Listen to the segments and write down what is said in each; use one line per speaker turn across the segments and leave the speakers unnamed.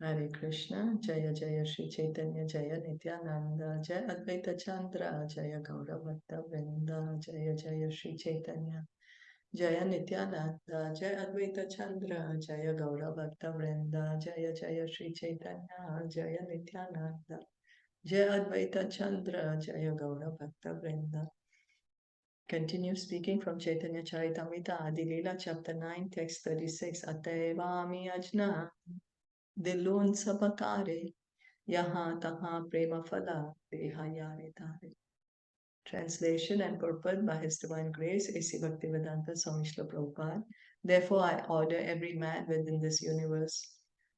Hare Krishna, Jaya Jaya Shri Chaitanya, Jaya Nityananda, Jaya Advaita Chandra, Jaya Gaura Bhakta Vrinda, Jaya Jaya Shri Chaitanya, Jaya Nityananda, Jaya Advaita Chandra, Jaya Gaura Bhakta Vrinda, Jaya Jaya Shri Chaitanya, Jaya Nityananda, Jaya Advaita Chandra, Jaya Gaura Bhakta Vrinda. Continue speaking from Caitanya Caritamrita Adi Leela, chapter 9, text 36. Atevami ajna dilun sabakare yaha taha prema phala deha yare tare. Translation and purport by His Divine Grace, A.C. Bhaktivedanta Swami Srila Prabhupada. Therefore, I order every man within this universe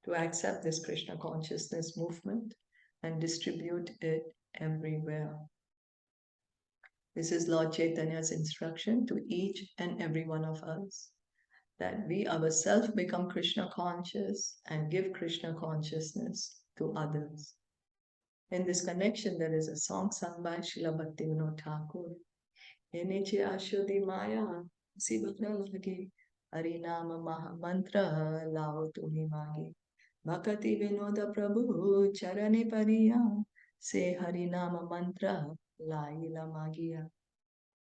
to accept this Krishna consciousness movement and distribute it everywhere. This is Lord Chaitanya's instruction to each and every one of us, that we ourselves become Krishna conscious and give Krishna consciousness to others. In this connection, there is a song sung by Srila Bhaktivinoda Thakur. Eniche Ashodi Maya, Sibhakra Lagi, Harinama Maha Mantra, Lao Tumi Magi. Bhakati Vinoda Prabhu, Charane Pariya, Se Harinama Mantra, Laila Magiya.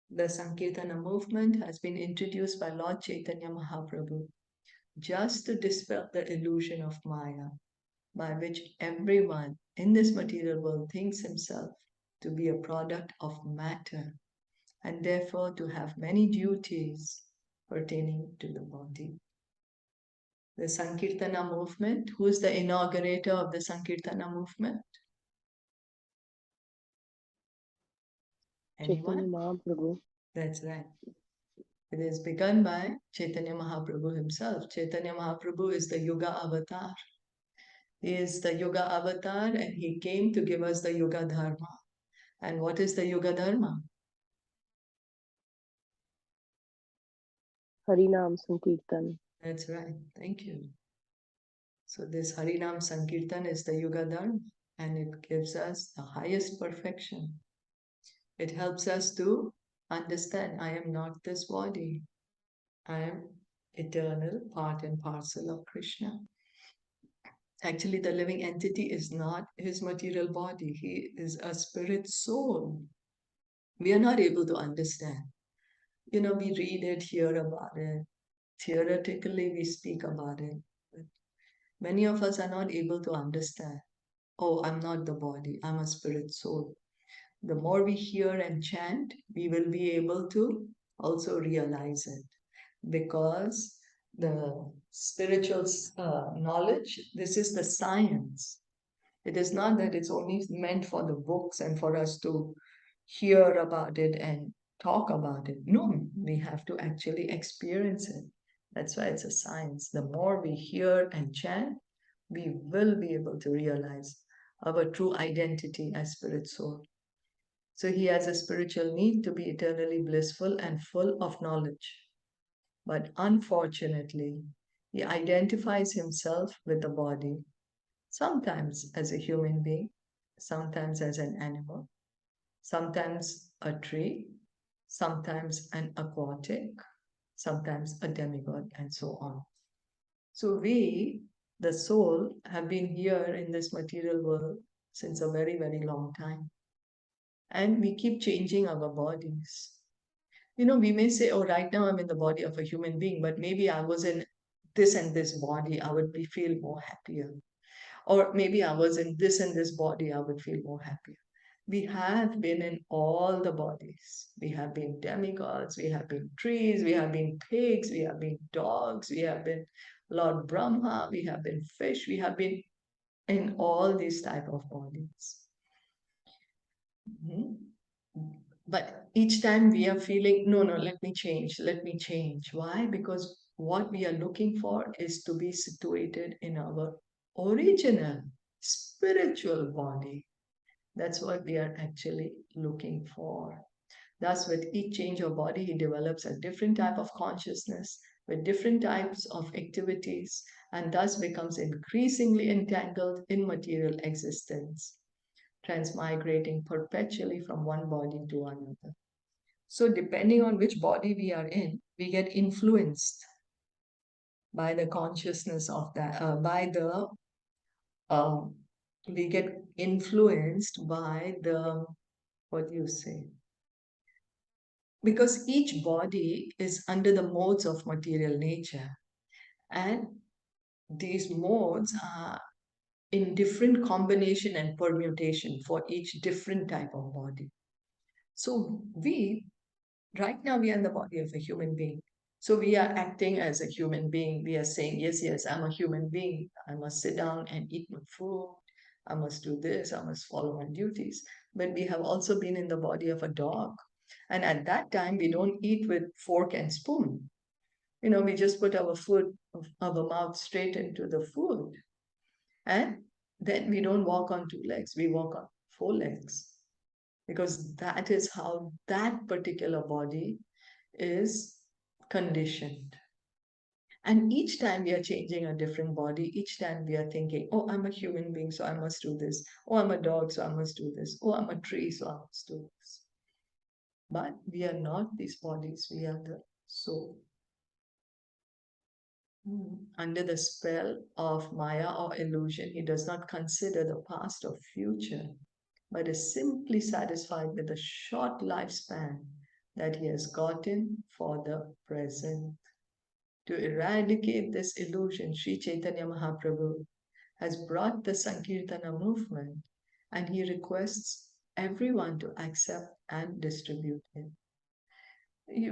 The Sankirtana movement has been introduced by Lord Chaitanya Mahaprabhu just to dispel the illusion of Maya, by which everyone in this material world thinks himself to be a product of matter and therefore to have many duties pertaining to the body. The Sankirtana movement, who is the inaugurator of the Sankirtana movement?
Chaitanya
Anyone?
Mahaprabhu.
That's right. It is begun by Chaitanya Mahaprabhu himself. Chaitanya Mahaprabhu is the Yuga avatar. He is the Yuga avatar and he came to give us the Yuga Dharma. And what is the Yuga Dharma?
Harinam Sankirtan.
That's right. Thank you. So this Harinam Sankirtan is the Yuga Dharma and it gives us the highest perfection. It helps us to understand I am not this body. I am eternal, part and parcel of Krishna. Actually, the living entity is not his material body. He is a spirit soul. We are not able to understand. We read it, hear about it. Theoretically, we speak about it. But many of us are not able to understand. Oh, I'm not the body. I'm a spirit soul. The more we hear and chant, we will be able to also realize it. Because the spiritual knowledge, this is the science. It is not that it's only meant for the books and for us to hear about it and talk about it. No, we have to actually experience it. That's why it's a science. The more we hear and chant, we will be able to realize our true identity as spirit soul. So he has a spiritual need to be eternally blissful and full of knowledge. But unfortunately, he identifies himself with the body, sometimes as a human being, sometimes as an animal, sometimes a tree, sometimes an aquatic, sometimes a demigod, and so on. So we, the soul, have been here in this material world since a very, very long time. And we keep changing our bodies. We may say, oh, right now I'm in the body of a human being, but maybe I was in this and this body, I would feel more happier. Or maybe I was in this and this body, I would feel more happier. We have been in all the bodies. We have been demigods, we have been trees, we have been pigs, we have been dogs, we have been Lord Brahma, we have been fish, we have been in all these type of bodies. Mhm. But each time we are feeling, no, no, let me change, let me change. Why? Because what we are looking for is to be situated in our original spiritual body. That's what we are actually looking for. Thus, with each change of body, he develops a different type of consciousness with different types of activities and thus becomes increasingly entangled in material existence, transmigrating perpetually from one body to another. So, depending on which body we are in, we get influenced by the consciousness of that, by the we get influenced by the, what do you say? Because each body is under the modes of material nature, and these modes are in different combination and permutation for each different type of body. So right now we are in the body of a human being. So we are acting as a human being. We are saying, yes, yes, I'm a human being. I must sit down and eat my food. I must do this. I must follow my duties. But we have also been in the body of a dog. And at that time, we don't eat with fork and spoon. We just put our food, our mouth straight into the food. And then we don't walk on two legs, we walk on four legs. Because that is how that particular body is conditioned. And each time we are changing a different body, each time we are thinking, oh, I'm a human being, so I must do this. Oh, I'm a dog, so I must do this. Oh, I'm a tree, so I must do this. But we are not these bodies, we are the soul. Under the spell of Maya or illusion, he does not consider the past or future, but is simply satisfied with the short lifespan that he has gotten for the present. To eradicate this illusion, Sri Chaitanya Mahaprabhu has brought the Sankirtana movement, and he requests everyone to accept and distribute it.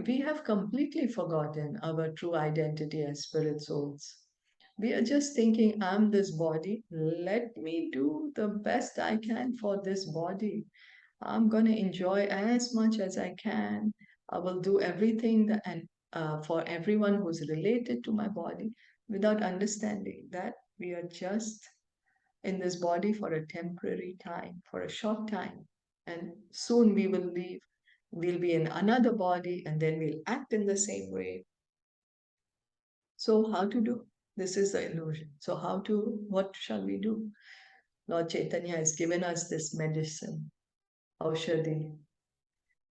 We have completely forgotten our true identity as spirit souls. We are just thinking, I'm this body, let me do the best I can for this body. I'm going to enjoy as much as I can. I will do everything for everyone who's related to my body, without understanding that we are just in this body for a temporary time, for a short time. And soon we will leave. We'll be in another body, and then we'll act in the same way. So how to do? This is the illusion. So what shall we do? Lord Chaitanya has given us this medicine, Aushadhi,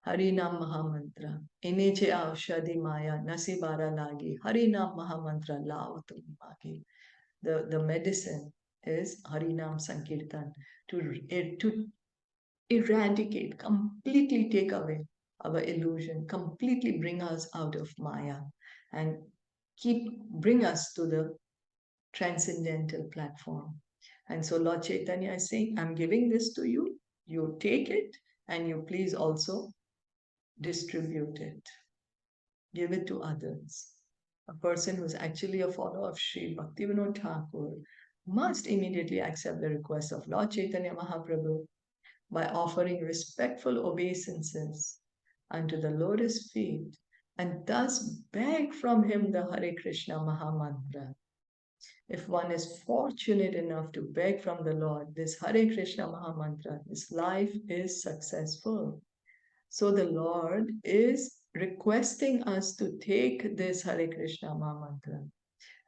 Harinam Mahamantra. Ineche Aushadhi Maya, Nasibara Lagi, Harinam Mahamantra Lavatum Magi. The medicine is Harinam Sankirtan, to eradicate, completely take away our illusion, completely bring us out of Maya, and bring us to the transcendental platform. And so Lord Chaitanya is saying, I'm giving this to you, you take it, and you please also distribute it. Give it to others. A person who's actually a follower of Sri Bhaktivinoda Thakur must immediately accept the request of Lord Chaitanya Mahaprabhu by offering respectful obeisances unto the lotus feet, and thus beg from him the Hare Krishna Mahamantra. If one is fortunate enough to beg from the Lord this Hare Krishna Mahamantra, his life is successful. So the Lord is requesting us to take this Hare Krishna Mahamantra.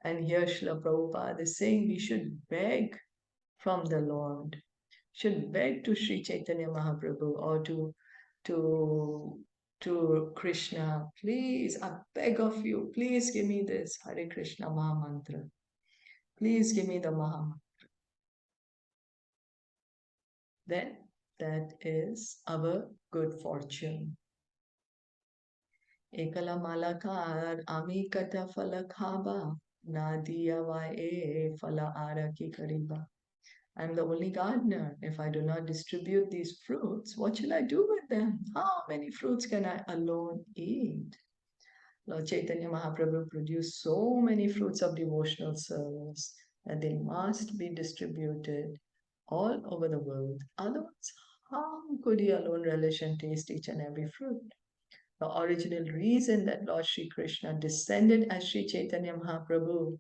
And here Srila Prabhupada is saying we should beg from the Lord, should beg to Sri Chaitanya Mahaprabhu or to Krishna, please, I beg of you, please give me this Hare Krishna Mahamantra. Please give me the Mahamantra. Then that is our good fortune. Ekala malakar ami kata falakaba nadiya vae fala araki kariba. I'm the only gardener. If I do not distribute these fruits, what shall I do with them? How many fruits can I alone eat? Lord Chaitanya Mahaprabhu produced so many fruits of devotional service that they must be distributed all over the world. Otherwise, how could he alone relish and taste each and every fruit? The original reason that Lord Sri Krishna descended as Sri Chaitanya Mahaprabhu.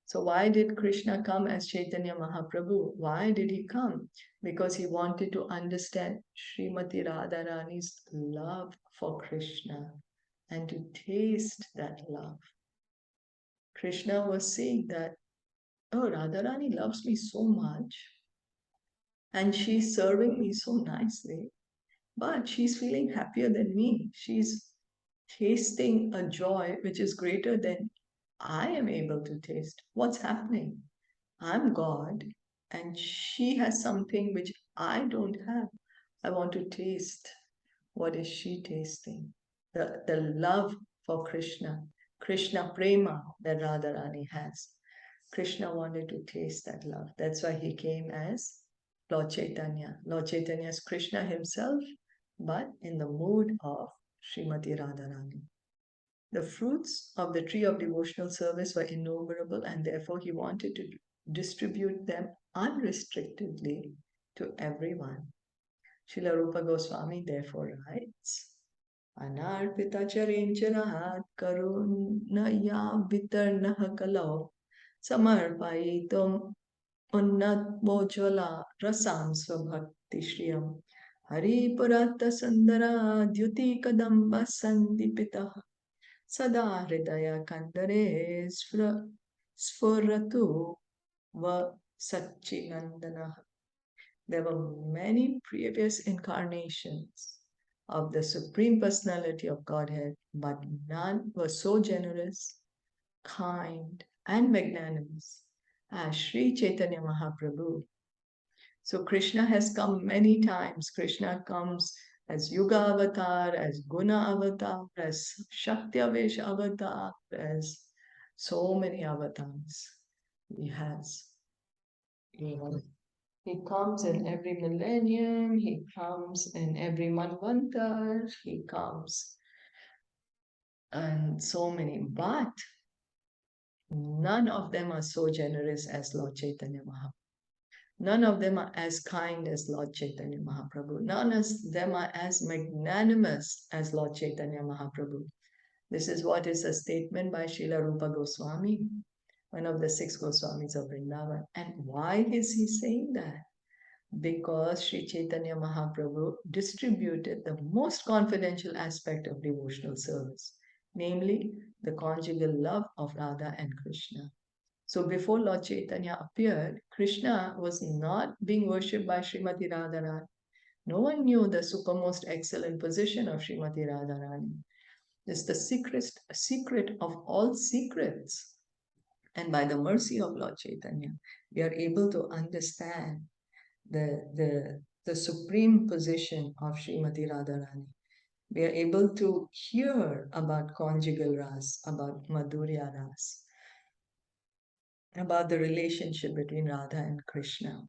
So why did Krishna come as Chaitanya Mahaprabhu? Why did he come? Because he wanted to understand Srimati Radharani's love for Krishna and to taste that love. Krishna was saying that, oh, Radharani loves me so much and she's serving me so nicely, but she's feeling happier than me. She's tasting a joy which is greater than I am able to taste. What's happening? I'm God and she has something which I don't have. I want to taste. What is she tasting? The love for Krishna, Krishna Prema that Radharani has. Krishna wanted to taste that love. That's why he came as Lord Chaitanya. Lord Chaitanya is Krishna himself, but in the mood of Srimati Radharani. The fruits of the tree of devotional service were innumerable, and therefore he wanted to distribute them unrestrictedly to everyone. Srila Rupa Goswami therefore writes, Anarpita charincharahat karunaya vitarnaha kalau samarpayitum unnat bojvala rasam svabhakti shriyam Hari Purata Sandara Dyuti Kadamba Sandipita Sada Hridaya Kandare Sfuratu Va Satchinandana. There were many previous incarnations of the Supreme Personality of Godhead, but none were so generous, kind, and magnanimous as Sri Chaitanya Mahaprabhu. So Krishna has come many times. Krishna comes as Yuga Avatar, as Guna Avatar, as Shakti-Avesh Avatar, as so many avatars he has. You know, he comes in every millennium, he comes in every Manvantar, he comes and so many. But none of them are so generous as Lord Chaitanya Mahaprabhu. None of them are as kind as Lord Chaitanya Mahaprabhu. None of them are as magnanimous as Lord Chaitanya Mahaprabhu. This is what is a statement by Srila Rupa Goswami, one of the 6 Goswamis of Vrindavan. And why is he saying that? Because Sri Chaitanya Mahaprabhu distributed the most confidential aspect of devotional service, namely the conjugal love of Radha and Krishna. So before Lord Chaitanya appeared, Krishna was not being worshipped by Srimati Radharani. No one knew the supermost excellent position of Srimati Radharani. It's the secret of all secrets. And by the mercy of Lord Chaitanya, we are able to understand the supreme position of Srimati Radharani. We are able to hear about conjugal ras, about Madhurya ras, about the relationship between Radha and Krishna.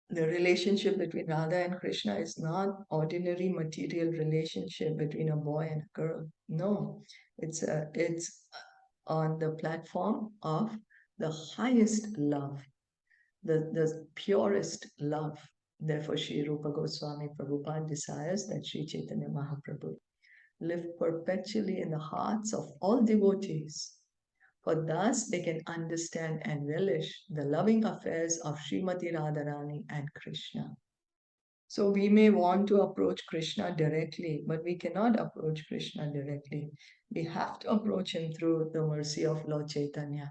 The relationship between Radha and Krishna is not ordinary material relationship between a boy and a girl. No, it's on the platform of the highest love, the purest love. Therefore, Sri Rupa Goswami Prabhupada desires that Sri Chaitanya Mahaprabhu live perpetually in the hearts of all devotees, for thus they can understand and relish the loving affairs of Srimati Radharani and Krishna. So we may want to approach Krishna directly, but we cannot approach Krishna directly. We have to approach him through the mercy of Lord Chaitanya.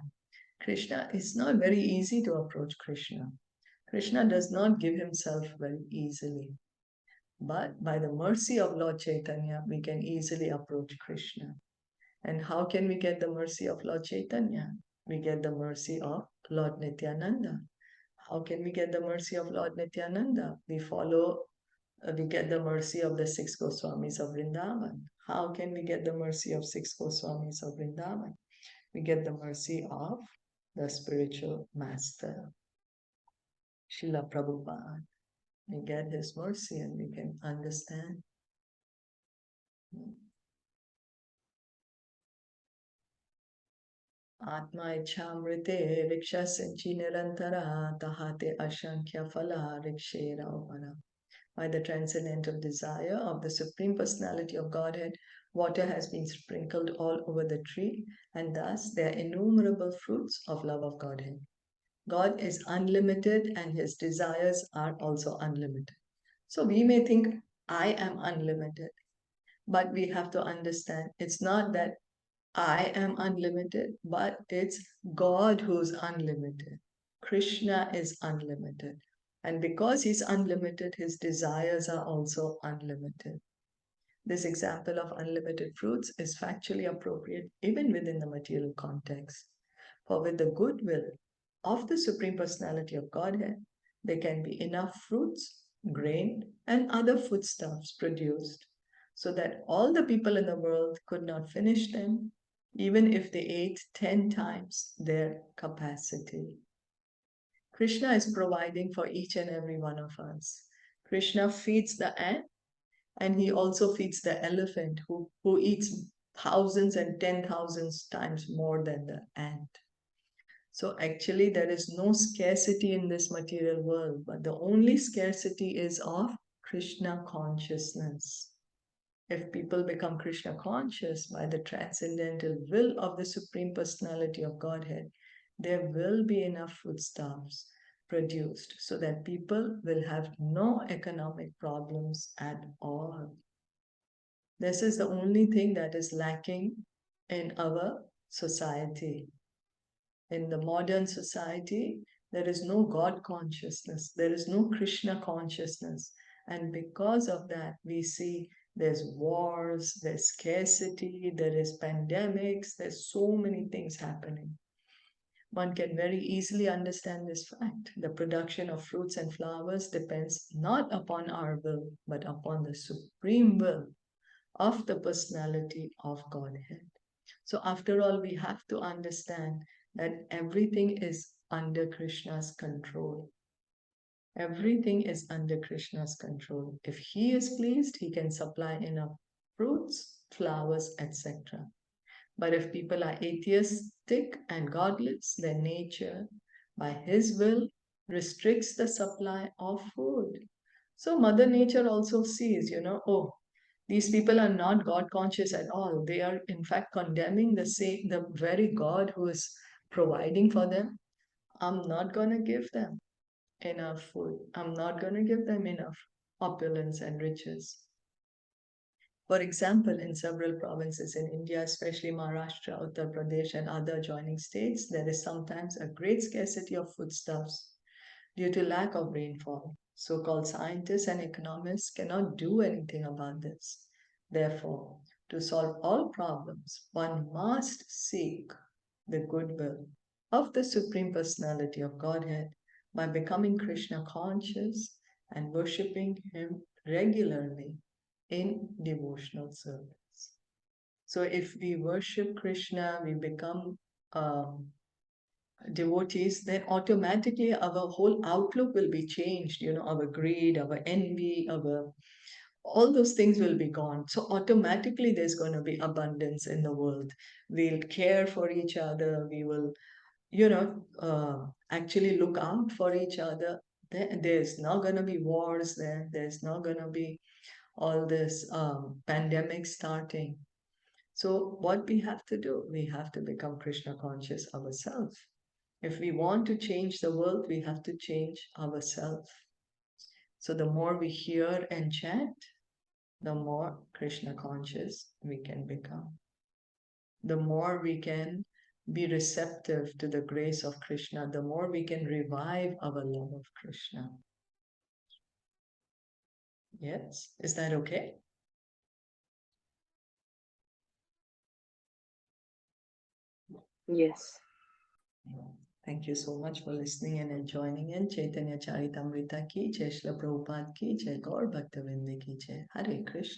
Krishna, it's not very easy to approach Krishna. Krishna does not give himself very easily. But by the mercy of Lord Chaitanya, we can easily approach Krishna. And how can we get the mercy of Lord Chaitanya? We get the mercy of Lord Nityananda. How can we get the mercy of Lord Nityananda? We get the mercy of the 6 Goswamis of Vrindavan. How can we get the mercy of 6 Goswamis of Vrindavan? We get the mercy of the spiritual master, Srila Prabhupada. We get his mercy and we can understand. Atma ichamrite riksha sinchi nirantara tahate ashankya phala rikshera upara. By the transcendental desire of the Supreme Personality of Godhead, water has been sprinkled all over the tree, and thus there are innumerable fruits of love of Godhead. God is unlimited and his desires are also unlimited. So we may think, I am unlimited, but we have to understand it's not that I am unlimited, but it's God who's unlimited. Krishna is unlimited. And because he's unlimited, his desires are also unlimited. This example of unlimited fruits is factually appropriate even within the material context. For with the goodwill of the Supreme Personality of Godhead, there can be enough fruits, grain, and other foodstuffs produced so that all the people in the world could not finish them, even if they ate 10 times their capacity. Krishna is providing for each and every one of us. Krishna feeds the ant, and he also feeds the elephant who eats thousands and 10,000 times more than the ant. So actually, there is no scarcity in this material world, but the only scarcity is of Krishna consciousness. If people become Krishna conscious by the transcendental will of the Supreme Personality of Godhead, there will be enough foodstuffs produced so that people will have no economic problems at all. This is the only thing that is lacking in our society. In the modern society, there is no God consciousness, there is no Krishna consciousness. And because of that, we see there's wars, there's scarcity, there is pandemics, there's so many things happening. One can very easily understand this fact. The production of fruits and flowers depends not upon our will, but upon the supreme will of the personality of Godhead. So, after all, we have to understand that everything is under Krishna's control. Everything is under Krishna's control. If he is pleased, he can supply enough fruits, flowers, etc. But if people are atheistic and godless, then nature, by his will, restricts the supply of food. So Mother Nature also sees, oh, these people are not God conscious at all. They are in fact condemning the very God who is providing for them. I'm not going to give them enough food. I'm not going to give them enough opulence and riches. For example, in several provinces in India, especially Maharashtra, Uttar Pradesh, and other adjoining states, there is sometimes a great scarcity of foodstuffs due to lack of rainfall. So-called scientists and economists cannot do anything about this. Therefore, to solve all problems, one must seek the goodwill of the Supreme Personality of Godhead by becoming Krishna conscious and worshipping Him regularly in devotional service. So, if we worship Krishna, we become devotees, then automatically our whole outlook will be changed. Our greed, our envy, all those things will be gone. So automatically there's going to be abundance in the world. We'll care for each other. We will, actually look out for each other. There's not going to be wars there. There's not going to be all this pandemic starting. So what we have to do, we have to become Krishna conscious ourselves. If we want to change the world, we have to change ourselves. So the more we hear and chant, the more Krishna conscious we can become. The more we can be receptive to the grace of Krishna, the more we can revive our love of Krishna. Yes? Is that okay?
Yes.
Thank you so much for listening and joining in. Caitanya Caritamrita ki jai, Srila Prabhupada ki jai, Gaur Bhaktavinda ki jai. Hare Krishna.